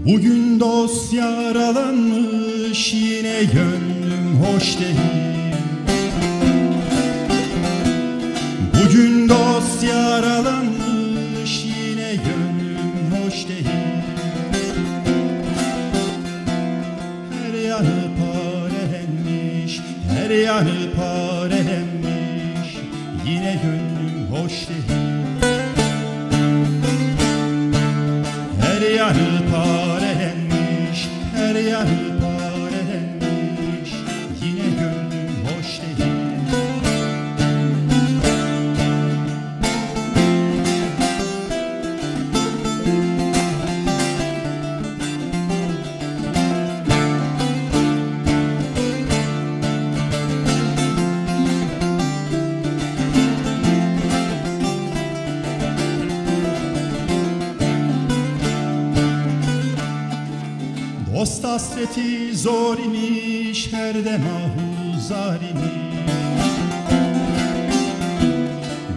Bugün dost yaralanmış, yine gönlüm hoş değil. Bugün dost yaralanmış, yine gönlüm hoş değil. Her yanı parelenmiş, her yanı parelenmiş, yine gönlüm hoş değil. Her yanı parelenmiş, her yanı parelenmiş, yine gönlüm hoş değil. Dost hasreti zor imiş, her dem ahuzar imiş.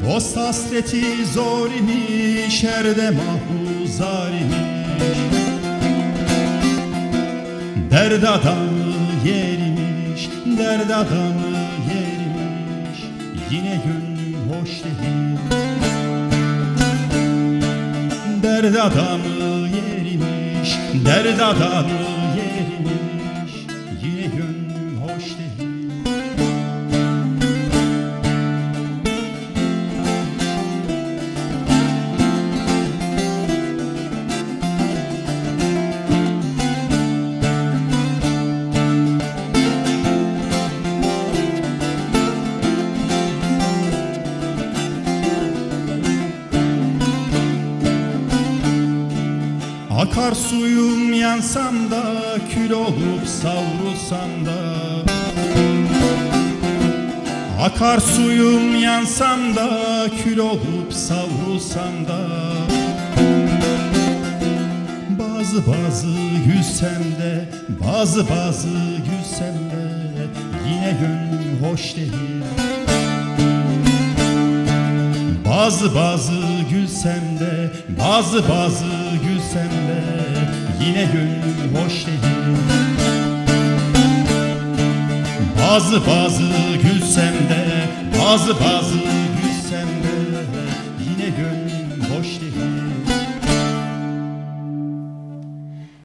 Dost hasreti zor imiş, her dem ahuzar imiş. Derd adamı yerimiş, derd adamı yerimiş, yine gönlüm hoş değil. Derd adamı yerimiş, derd adamı yerimiş, yine gönlüm hoş değil. Akar suyum yansam da, kül olup savrulsam da. Akar suyum yansam da, kül olup savrulsam da. Bazı gülsem de, bazı gülsem de, yine gönlüm hoş değil. Bazı gülsem de, bazı gülsem de, yine gönlüm hoş değil. Bazı gülsem de, bazı